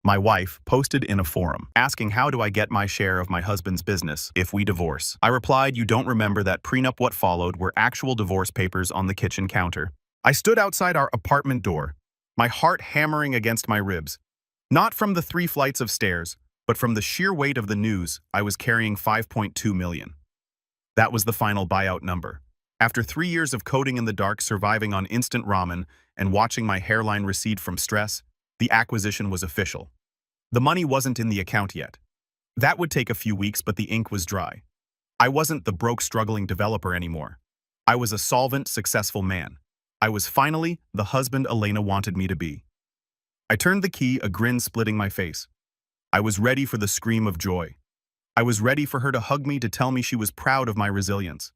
My wife posted in a forum, asking how do I get my share of my husband's business if we divorce. I replied, you don't remember that prenup. What followed were actual divorce papers on the kitchen counter. I stood outside our apartment door, my heart hammering against my ribs. Not from the 3 flights of stairs, but from the sheer weight of the news. I was carrying 5.2 million. That was the final buyout number. After 3 years of coding in the dark, surviving on instant ramen, and watching my hairline recede from stress, the acquisition was official. The money wasn't in the account yet. That would take a few weeks, but the ink was dry. I wasn't the broke, struggling developer anymore. I was a solvent, successful man. I was finally the husband Elena wanted me to be. I turned the key, a grin splitting my face. I was ready for the scream of joy. I was ready for her to hug me, to tell me she was proud of my resilience.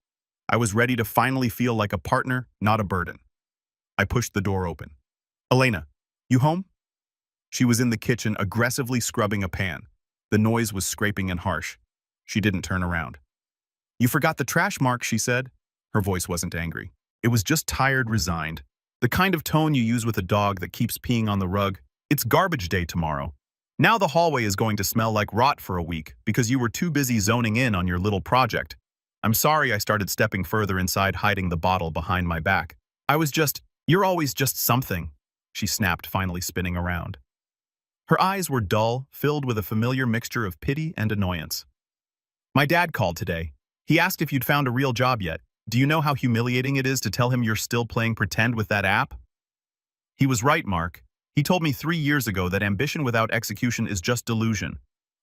I was ready to finally feel like a partner, not a burden. I pushed the door open. Elena, you home? She was in the kitchen, aggressively scrubbing a pan. The noise was scraping and harsh. She didn't turn around. You forgot the trash, Mark, she said. Her voice wasn't angry. It was just tired, resigned. The kind of tone you use with a dog that keeps peeing on the rug. It's garbage day tomorrow. Now the hallway is going to smell like rot for a week because you were too busy zoning in on your little project. I'm sorry. I started stepping further inside, hiding the bottle behind my back. You're always just something, she snapped, finally spinning around. Her eyes were dull, filled with a familiar mixture of pity and annoyance. My dad called today. He asked if you'd found a real job yet. Do you know how humiliating it is to tell him you're still playing pretend with that app? He was right, Mark. He told me 3 years ago that ambition without execution is just delusion.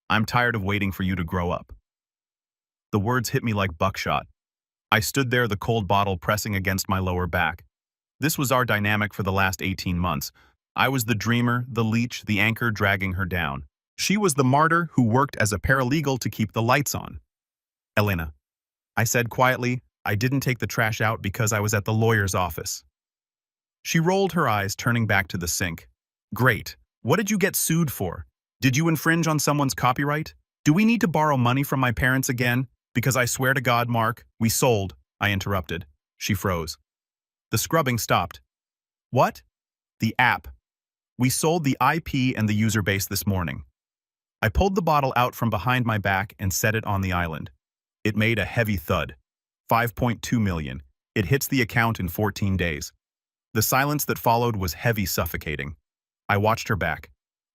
I'm tired of waiting for you to grow up. The words hit me like buckshot. I stood there, the cold bottle pressing against my lower back. This was our dynamic for the last 18 months. I was the dreamer, the leech, the anchor dragging her down. She was the martyr who worked as a paralegal to keep the lights on. Elena, I said quietly, I didn't take the trash out because I was at the lawyer's office. She rolled her eyes, turning back to the sink. Great. What did you get sued for? Did you infringe on someone's copyright? Do we need to borrow money from my parents again? Because I swear to God, Mark, we sold. I interrupted. She froze. The scrubbing stopped. What? The app. We sold the IP and the user base this morning. I pulled the bottle out from behind my back and set it on the island. It made a heavy thud. 5.2 million. It hits the account in 14 days. The silence that followed was heavy, suffocating. I watched her back.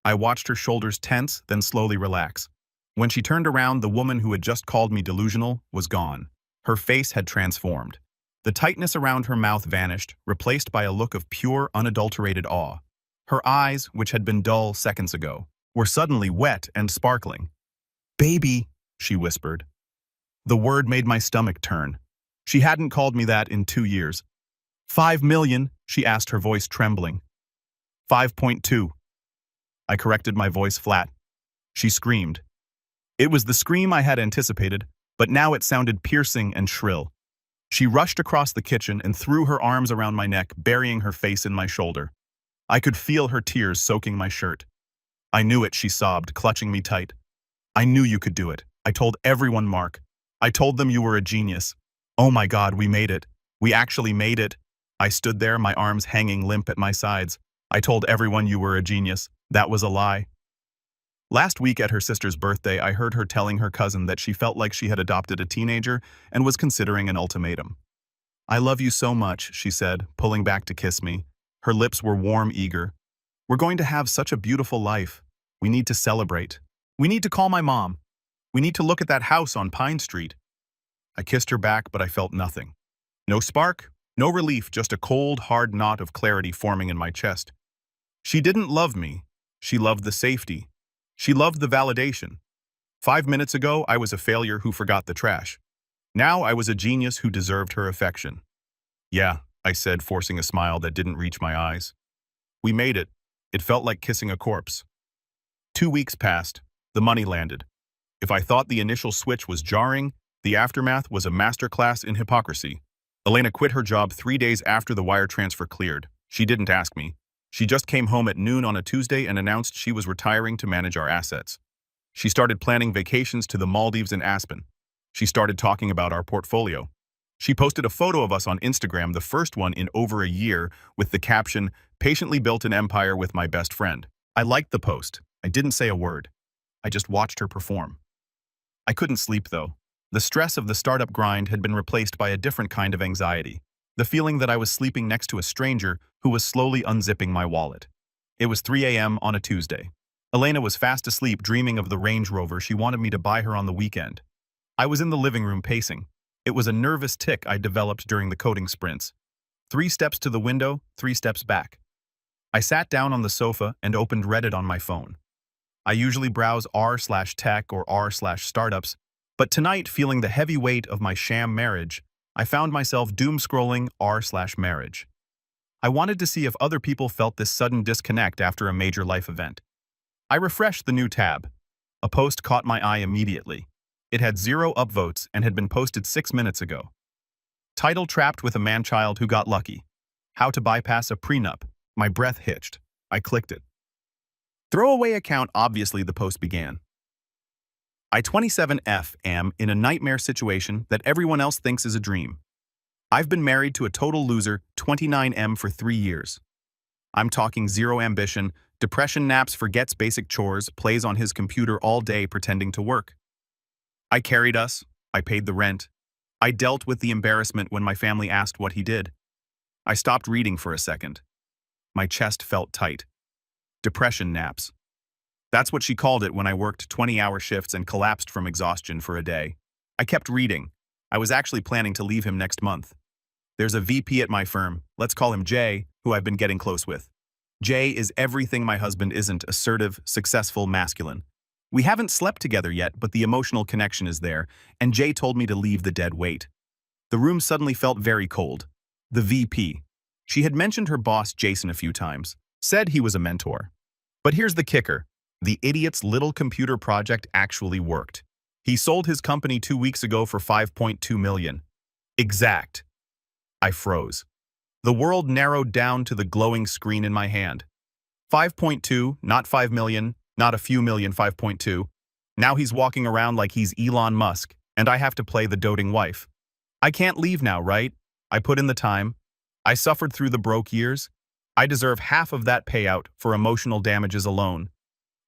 I watched her shoulders tense, then slowly relax. When she turned around, the woman who had just called me delusional was gone. Her face had transformed. The tightness around her mouth vanished, replaced by a look of pure, unadulterated awe. Her eyes, which had been dull seconds ago, were suddenly wet and sparkling. Baby, she whispered. The word made my stomach turn. She hadn't called me that in 2 years. 5 million, she asked, her voice trembling. 5.2. I corrected, my voice flat. She screamed. It was the scream I had anticipated, but now it sounded piercing and shrill. She rushed across the kitchen and threw her arms around my neck, burying her face in my shoulder. I could feel her tears soaking my shirt. I knew it, she sobbed, clutching me tight. I knew you could do it. I told everyone, Mark. I told them you were a genius. Oh my God, we made it. We actually made it. I stood there, my arms hanging limp at my sides. I told everyone you were a genius. That was a lie. Last week at her sister's birthday, I heard her telling her cousin that she felt like she had adopted a teenager and was considering an ultimatum. I love you so much, she said, pulling back to kiss me. Her lips were warm, eager. We're going to have such a beautiful life. We need to celebrate. We need to call my mom. We need to look at that house on Pine Street. I kissed her back, but I felt nothing. No spark, no relief, just a cold, hard knot of clarity forming in my chest. She didn't love me. She loved the safety. She loved the validation. 5 minutes ago, I was a failure who forgot the trash. Now I was a genius who deserved her affection. Yeah, I said, forcing a smile that didn't reach my eyes. We made it. It felt like kissing a corpse. 2 weeks passed. The money landed. If I thought the initial switch was jarring, the aftermath was a masterclass in hypocrisy. Elena quit her job 3 days after the wire transfer cleared. She didn't ask me. She just came home at noon on a Tuesday and announced she was retiring to manage our assets. She started planning vacations to the Maldives and Aspen. She started talking about our portfolio. She posted a photo of us on Instagram, the first one in over a year, with the caption, "Patiently built an empire with my best friend." I liked the post. I didn't say a word. I just watched her perform. I couldn't sleep, though. The stress of the startup grind had been replaced by a different kind of anxiety. The feeling that I was sleeping next to a stranger who was slowly unzipping my wallet. It was 3 a.m. on a Tuesday. Elena was fast asleep dreaming of the Range Rover she wanted me to buy her on the weekend. I was in the living room pacing. It was a nervous tic I developed during the coding sprints. 3 steps to the window, 3 steps back. I sat down on the sofa and opened Reddit on my phone. I usually browse r/tech or r/startups, but tonight, feeling the heavy weight of my sham marriage, I found myself doom-scrolling r/marriage. I wanted to see if other people felt this sudden disconnect after a major life event. I refreshed the new tab. A post caught my eye immediately. It had 0 upvotes and had been posted 6 minutes ago. Title: Trapped with a man-child who got lucky. How to bypass a prenup. My breath hitched. I clicked it. Throwaway account. Obviously, the post began. I 27F am in a nightmare situation that everyone else thinks is a dream. I've been married to a total loser, 29M, for 3 years. I'm talking zero ambition, depression naps, forgets basic chores, plays on his computer all day pretending to work. I carried us. I paid the rent. I dealt with the embarrassment when my family asked what he did. I stopped reading for a second. My chest felt tight. Depression naps. That's what she called it when I worked 20-hour shifts and collapsed from exhaustion for a day. I kept reading. I was actually planning to leave him next month. There's a VP at my firm, let's call him Jay, who I've been getting close with. Jay is everything my husband isn't: assertive, successful, masculine. We haven't slept together yet, but the emotional connection is there, and Jay told me to leave the dead weight. The room suddenly felt very cold. The VP. She had mentioned her boss Jason a few times, said he was a mentor. But here's the kicker. The idiot's little computer project actually worked. He sold his company 2 weeks ago for $5.2 million. Exact. I froze. The world narrowed down to the glowing screen in my hand. 5.2, not 5 million, not a few million, 5.2. Now he's walking around like he's Elon Musk, and I have to play the doting wife. I can't leave now, right? I put in the time. I suffered through the broke years. I deserve half of that payout for emotional damages alone.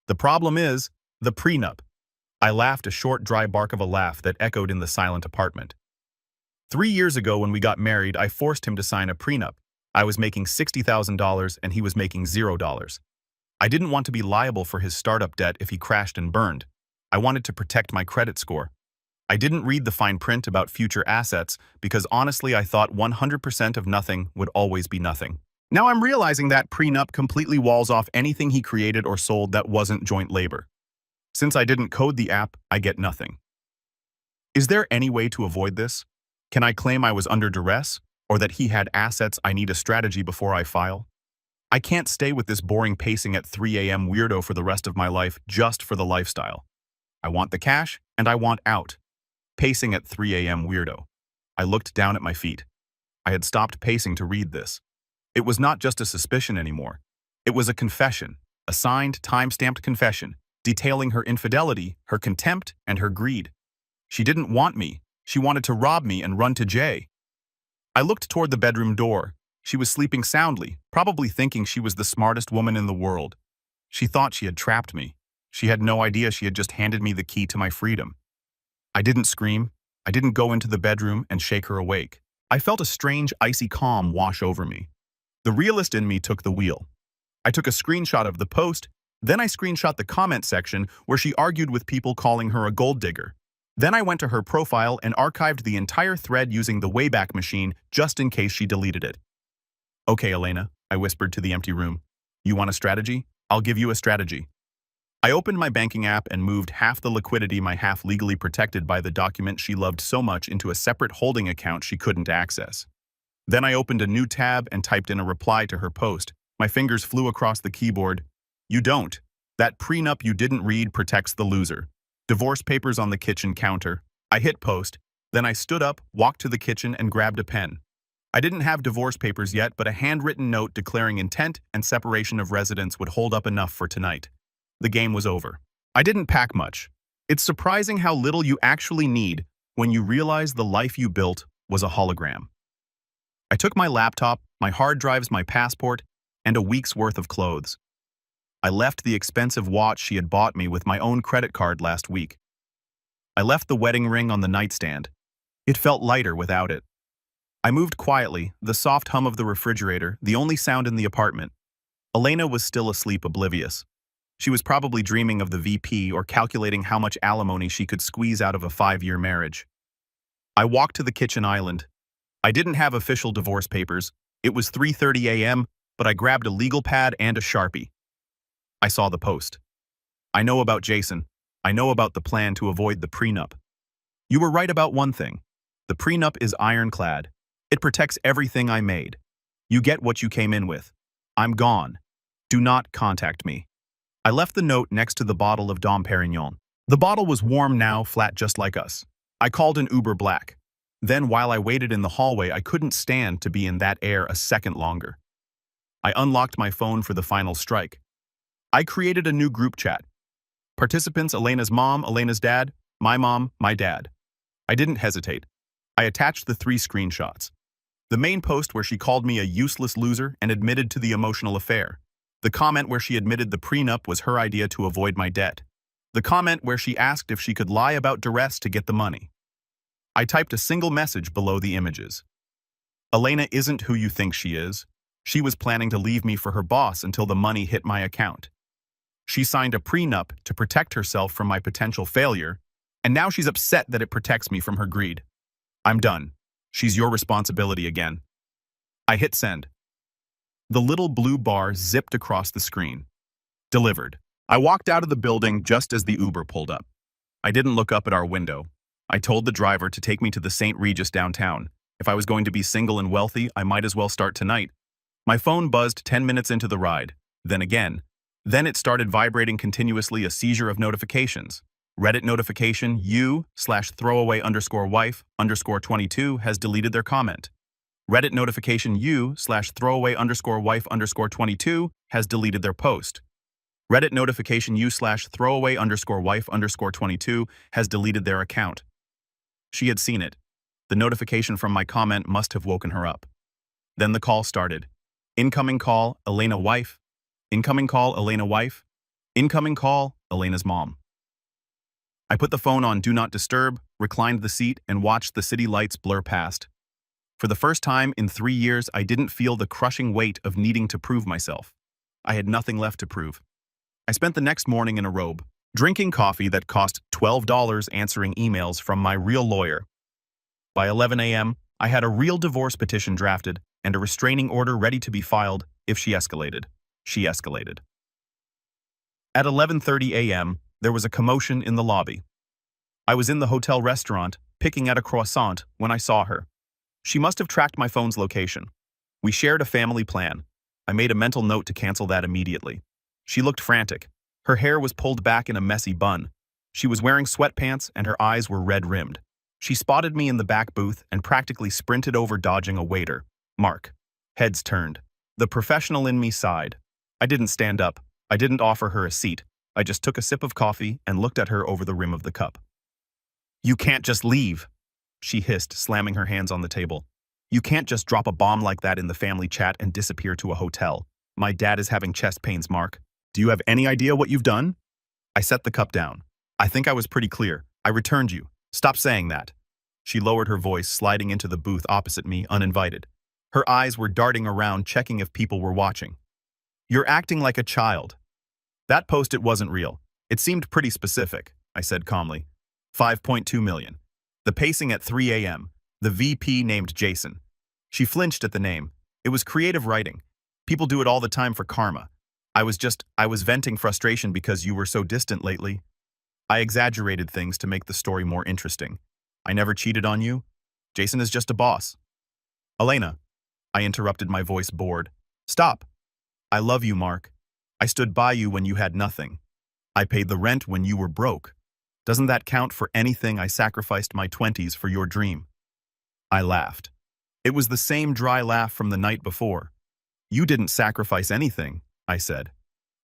The problem is the prenup. I laughed, a short, dry bark of a laugh that echoed in the silent apartment. 3 years ago when we got married, I forced him to sign a prenup. I was making $60,000 and he was making $0. I didn't want to be liable for his startup debt if he crashed and burned. I wanted to protect my credit score. I didn't read the fine print about future assets because honestly I thought 100% of nothing would always be nothing. Now I'm realizing that prenup completely walls off anything he created or sold that wasn't joint labor. Since I didn't code the app, I get nothing. Is there any way to avoid this? Can I claim I was under duress, or that he had assets? I need a strategy before I file. I can't stay with this boring pacing at 3 a.m. weirdo for the rest of my life just for the lifestyle. I want the cash, and I want out. Pacing at 3 a.m. weirdo. I looked down at my feet. I had stopped pacing to read this. It was not just a suspicion anymore. It was a confession, a signed, time-stamped confession, detailing her infidelity, her contempt, and her greed. She didn't want me. She wanted to rob me and run to Jay. I looked toward the bedroom door. She was sleeping soundly, probably thinking she was the smartest woman in the world. She thought she had trapped me. She had no idea she had just handed me the key to my freedom. I didn't scream. I didn't go into the bedroom and shake her awake. I felt a strange, icy calm wash over me. The realist in me took the wheel. I took a screenshot of the post, then I screenshot the comment section where she argued with people calling her a gold digger. Then I went to her profile and archived the entire thread using the Wayback Machine just in case she deleted it. Okay, Elena, I whispered to the empty room. You want a strategy? I'll give you a strategy. I opened my banking app and moved half the liquidity my half legally protected by the document she loved so much into a separate holding account she couldn't access. Then I opened a new tab and typed in a reply to her post. My fingers flew across the keyboard. You don't. That prenup you didn't read protects the loser. Divorce papers on the kitchen counter. I hit post. Then I stood up, walked to the kitchen, and grabbed a pen. I didn't have divorce papers yet, but a handwritten note declaring intent and separation of residence would hold up enough for tonight. The game was over. I didn't pack much. It's surprising how little you actually need when you realize the life you built was a hologram. I took my laptop, my hard drives, my passport, and a week's worth of clothes. I left the expensive watch she had bought me with my own credit card last week. I left the wedding ring on the nightstand. It felt lighter without it. I moved quietly, the soft hum of the refrigerator, the only sound in the apartment. Elena was still asleep, oblivious. She was probably dreaming of the VP or calculating how much alimony she could squeeze out of a 5-year marriage. I walked to the kitchen island. I didn't have official divorce papers. It was 3:30 a.m., but I grabbed a legal pad and a Sharpie. I saw the post. I know about Jason. I know about the plan to avoid the prenup. You were right about one thing. The prenup is ironclad. It protects everything I made. You get what you came in with. I'm gone. Do not contact me. I left the note next to the bottle of Dom Perignon. The bottle was warm now, flat just like us. I called an Uber Black. Then while I waited in the hallway, I couldn't stand to be in that air a second longer. I unlocked my phone for the final strike. I created a new group chat. Participants: Elena's mom, Elena's dad, my mom, my dad. I didn't hesitate. I attached the 3 screenshots. The main post where she called me a useless loser and admitted to the emotional affair. The comment where she admitted the prenup was her idea to avoid my debt. The comment where she asked if she could lie about duress to get the money. I typed a single message below the images. Elena isn't who you think she is. She was planning to leave me for her boss until the money hit my account. She signed a prenup to protect herself from my potential failure, and now she's upset that it protects me from her greed. I'm done. She's your responsibility again. I hit send. The little blue bar zipped across the screen. Delivered. I walked out of the building just as the Uber pulled up. I didn't look up at our window. I told the driver to take me to the St. Regis downtown. If I was going to be single and wealthy, I might as well start tonight. My phone buzzed 10 minutes into the ride. Then again. Then it started vibrating continuously, a seizure of notifications. Reddit notification u/throwaway_wife_22 has deleted their comment. Reddit notification u/throwaway_wife_22 has deleted their post. Reddit notification u/throwaway_wife_22 has deleted their account. She had seen it. The notification from my comment must have woken her up. Then the call started. Incoming call, Elena wife. Incoming call, Elena wife. Incoming call, Elena's mom. I put the phone on Do Not Disturb, reclined the seat, and watched the city lights blur past. For the first time in 3 years, I didn't feel the crushing weight of needing to prove myself. I had nothing left to prove. I spent the next morning in a robe, drinking coffee that cost $12, answering emails from my real lawyer. By 11 a.m., I had a real divorce petition drafted and a restraining order ready to be filed if she escalated. She escalated. At 11:30 a.m., there was a commotion in the lobby. I was in the hotel restaurant, picking at a croissant, when I saw her. She must have tracked my phone's location. We shared a family plan. I made a mental note to cancel that immediately. She looked frantic. Her hair was pulled back in a messy bun. She was wearing sweatpants and her eyes were red-rimmed. She spotted me in the back booth and practically sprinted over, dodging a waiter. Mark. Heads turned. The professional in me sighed. I didn't stand up. I didn't offer her a seat. I just took a sip of coffee and looked at her over the rim of the cup. "You can't just leave," she hissed, slamming her hands on the table. "You can't just drop a bomb like that in the family chat and disappear to a hotel. My dad is having chest pains, Mark. Do you have any idea what you've done?" I set the cup down. "I think I was pretty clear. I returned you. Stop saying that." She lowered her voice, sliding into the booth opposite me, uninvited. Her eyes were darting around, checking if people were watching. "You're acting like a child." "That post, it wasn't real. It seemed pretty specific," I said calmly. 5.2 million. The pacing at 3 a.m. The VP named Jason. She flinched at the name. It was creative writing. People do it all the time for karma. I was venting frustration because you were so distant lately. I exaggerated things to make the story more interesting. I never cheated on you. Jason is just a boss. "Elena," I interrupted, my voice bored. "Stop. I love you, Mark. I stood by you when you had nothing. I paid the rent when you were broke. Doesn't that count for anything? I sacrificed my 20s for your dream." I laughed. It was the same dry laugh from the night before. "You didn't sacrifice anything," I said.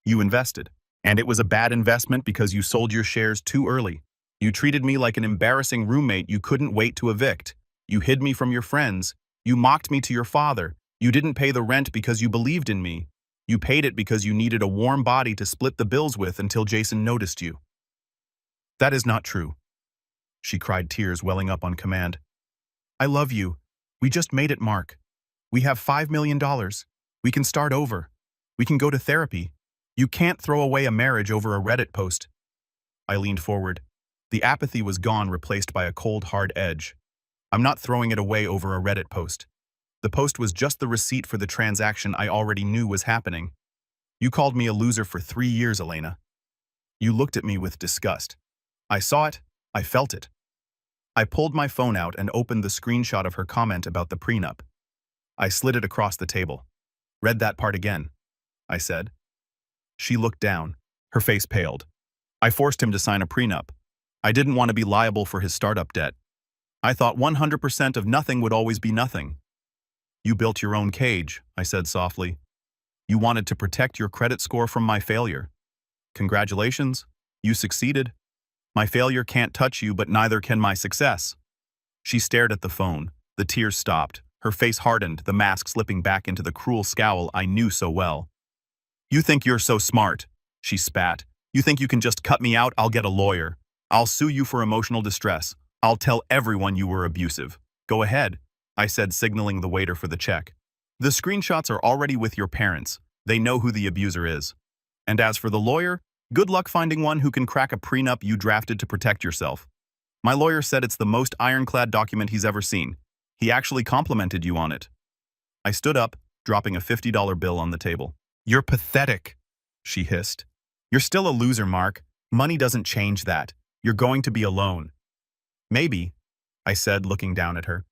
"You invested. And it was a bad investment because you sold your shares too early. You treated me like an embarrassing roommate you couldn't wait to evict. You hid me from your friends. You mocked me to your father. You didn't pay the rent because you believed in me. You paid it because you needed a warm body to split the bills with until Jason noticed you. That is not true, she cried, tears welling up on command. I love you. We just made it, Mark. We have $5 million. We can start over. We can go to therapy. You can't throw away a marriage over a Reddit post. I leaned forward. The apathy was gone, replaced by a cold, hard edge. I'm not throwing it away over a Reddit post. The post was just the receipt for the transaction I already knew was happening. You called me a loser for 3 years, Elena. You looked at me with disgust. I saw it. I felt it. I pulled my phone out and opened the screenshot of her comment about the prenup. I slid it across the table. Read that part again, I said. She looked down. Her face paled. I forced him to sign a prenup. I didn't want to be liable for his startup debt. I thought 100% of nothing would always be nothing. You built your own cage, I said softly. You wanted to protect your credit score from my failure. Congratulations, you succeeded. My failure can't touch you, but neither can my success. She stared at the phone. The tears stopped. Her face hardened, the mask slipping back into the cruel scowl I knew so well. You think you're so smart, she spat. You think you can just cut me out? I'll get a lawyer. I'll sue you for emotional distress. I'll tell everyone you were abusive. Go ahead, I said, signaling the waiter for the check. The screenshots are already with your parents. They know who the abuser is. And as for the lawyer, good luck finding one who can crack a prenup you drafted to protect yourself. My lawyer said it's the most ironclad document he's ever seen. He actually complimented you on it. I stood up, dropping a $50 bill on the table. You're pathetic, she hissed. You're still a loser, Mark. Money doesn't change that. You're going to be alone. Maybe, I said, looking down at her.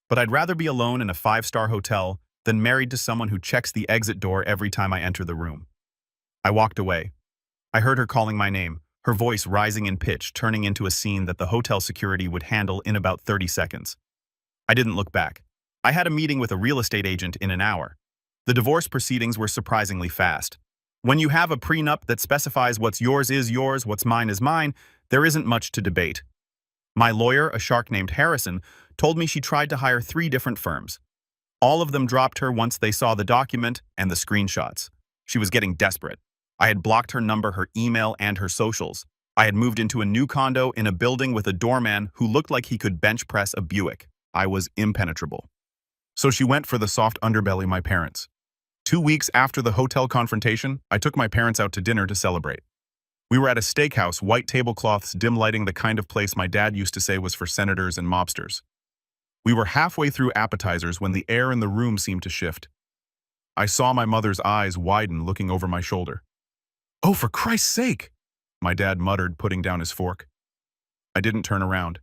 But I'd rather be alone in a 5-star hotel than married to someone who checks the exit door every time I enter the room. I walked away. I heard her calling my name, her voice rising in pitch, turning into a scene that the hotel security would handle in about 30 seconds. I didn't look back. I had a meeting with a real estate agent in an hour. The divorce proceedings were surprisingly fast. When you have a prenup that specifies what's yours is yours, what's mine is mine, there isn't much to debate. My lawyer, a shark named Harrison, told me she tried to hire 3 different firms. All of them dropped her once they saw the document and the screenshots. She was getting desperate. I had blocked her number, her email, and her socials. I had moved into a new condo in a building with a doorman who looked like he could bench press a Buick. I was impenetrable. So she went for the soft underbelly, my parents. 2 weeks after the hotel confrontation, I took my parents out to dinner to celebrate. We were at a steakhouse, white tablecloths dim lighting, the kind of place my dad used to say was for senators and mobsters. We were halfway through appetizers when the air in the room seemed to shift. I saw my mother's eyes widen, looking over my shoulder. "Oh, for Christ's sake!" my dad muttered, putting down his fork. I didn't turn around.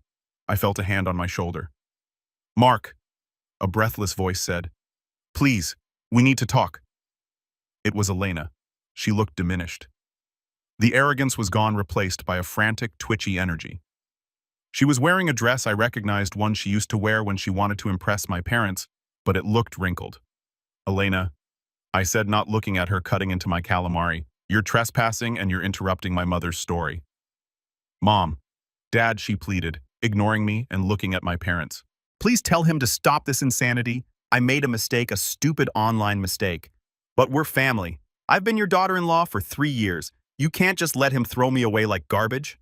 I felt a hand on my shoulder. "Mark," a breathless voice said. "Please, we need to talk." It was Elena. She looked diminished. The arrogance was gone, replaced by a frantic, twitchy energy. She was wearing a dress I recognized, one she used to wear when she wanted to impress my parents, but it looked wrinkled. "Elena," I said, not looking at her, cutting into my calamari, "you're trespassing and you're interrupting my mother's story." "Mom, Dad," she pleaded, ignoring me and looking at my parents. "Please tell him to stop this insanity. I made a mistake, a stupid online mistake. But we're family. I've been your daughter-in-law for 3 years. You can't just let him throw me away like garbage."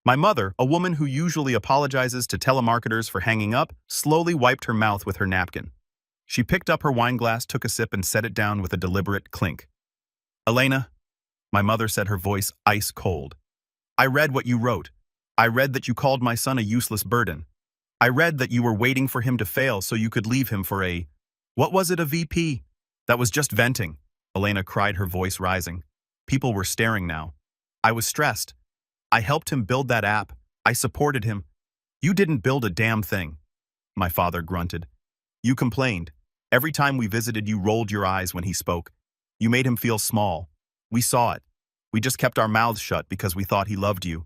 My mother, a woman who usually apologizes to telemarketers for hanging up, slowly wiped her mouth with her napkin. She picked up her wine glass, took a sip, and set it down with a deliberate clink. "Elena," my mother said, her voice ice cold. "I read what you wrote. I read that you called my son a useless burden. I read that you were waiting for him to fail so you could leave him for a... What was it, a VP? That was just venting," Elena cried, her voice rising. People were staring now. "I was stressed. I helped him build that app. I supported him. You didn't build a damn thing," my father grunted. "You complained. Every time we visited, you rolled your eyes when he spoke. You made him feel small. We saw it. We just kept our mouths shut because we thought he loved you."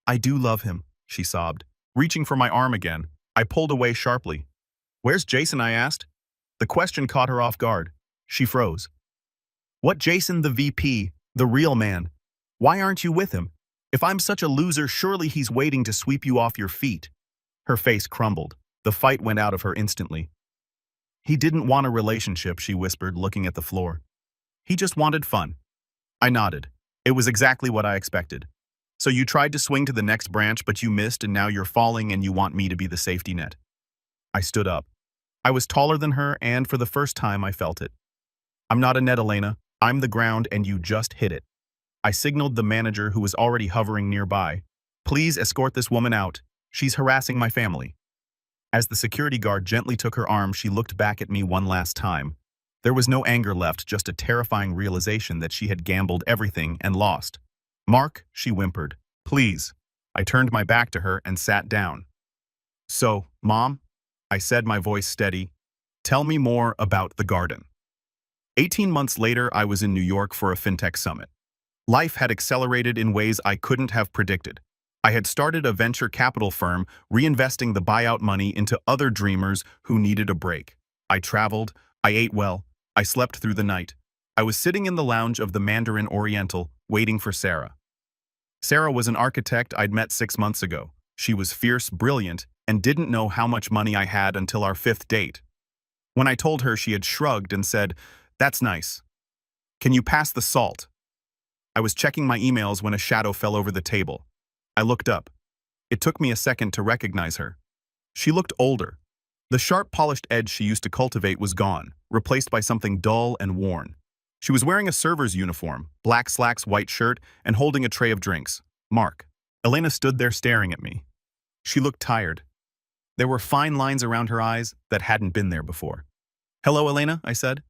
"I do love him," she sobbed. Reaching for my arm again, I pulled away sharply. "Where's Jason?" I asked. The question caught her off guard. She froze. "What Jason, the VP, the real man? Why aren't you with him? If I'm such a loser, surely he's waiting to sweep you off your feet." Her face crumbled. The fight went out of her instantly. "He didn't want a relationship," she whispered, looking at the floor. He just wanted fun. I nodded. It was exactly what I expected. So you tried to swing to the next branch, but you missed, and now you're falling and you want me to be the safety net. I stood up. I was taller than her, and for the first time I felt it. I'm not a net, Elena. I'm the ground, and you just hit it. I signaled the manager, who was already hovering nearby. Please escort this woman out. She's harassing my family. As the security guard gently took her arm, she looked back at me one last time. There was no anger left, just a terrifying realization that she had gambled everything and lost. Mark, she whimpered. Please. I turned my back to her and sat down. So, Mom, I said, my voice steady, tell me more about the garden. 18 months later, I was in New York for a fintech summit. Life had accelerated in ways I couldn't have predicted. I had started a venture capital firm, reinvesting the buyout money into other dreamers who needed a break. I traveled, I ate well, I slept through the night. I was sitting in the lounge of the Mandarin Oriental, waiting for Sarah. Sarah was an architect I'd met 6 months ago. She was fierce, brilliant, and didn't know how much money I had until our 5th date. When I told her, she had shrugged and said, "That's nice. Can you pass the salt?" I was checking my emails when a shadow fell over the table. I looked up. It took me a second to recognize her. She looked older. The sharp, polished edge she used to cultivate was gone, replaced by something dull and worn. She was wearing a server's uniform, black slacks, white shirt, and holding a tray of drinks. Mark. Elena stood there staring at me. She looked tired. There were fine lines around her eyes that hadn't been there before. "Hello, Elena," I said.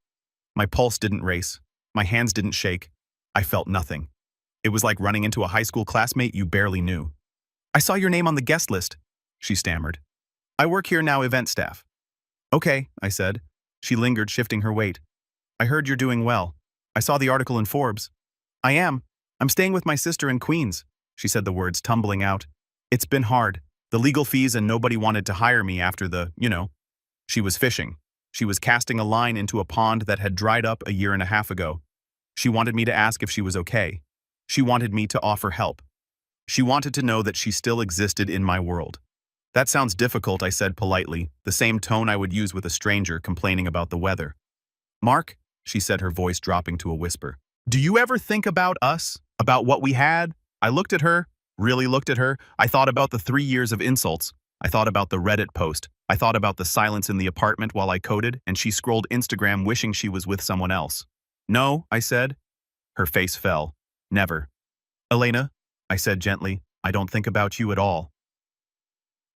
My pulse didn't race. My hands didn't shake. I felt nothing. It was like running into a high school classmate you barely knew. "I saw your name on the guest list," she stammered. "I work here now, event staff." "Okay," I said. She lingered, shifting her weight. "I heard you're doing well. I saw the article in Forbes." "I am. I'm staying with my sister in Queens," she said, the words tumbling out. "It's been hard. The legal fees, and nobody wanted to hire me after the. She was fishing. She was casting a line into a pond that had dried up a year and a half ago. She wanted me to ask if she was okay. She wanted me to offer help. She wanted to know that she still existed in my world. "That sounds difficult," I said politely, the same tone I would use with a stranger complaining about the weather. "Mark," she said, her voice dropping to a whisper, "do you ever think about us? About what we had?" I looked at her, really looked at her. I thought about the 3 years of insults. I thought about the Reddit post. I thought about the silence in the apartment while I coded, and she scrolled Instagram wishing she was with someone else. "No," I said. Her face fell. "Never." "Elena," I said gently, "I don't think about you at all."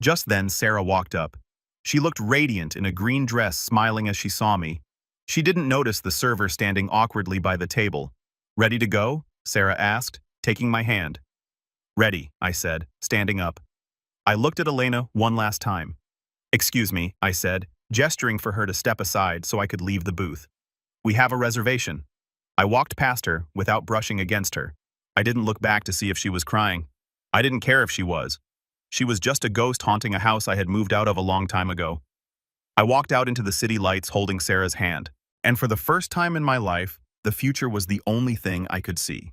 Just then, Sarah walked up. She looked radiant in a green dress, smiling as she saw me. She didn't notice the server standing awkwardly by the table. "Ready to go?" Sarah asked, taking my hand. "Ready," I said, standing up. I looked at Elena one last time. "Excuse me," I said, gesturing for her to step aside so I could leave the booth. "We have a reservation." I walked past her without brushing against her. I didn't look back to see if she was crying. I didn't care if she was. She was just a ghost haunting a house I had moved out of a long time ago. I walked out into the city lights holding Sarah's hand, and for the first time in my life, the future was the only thing I could see.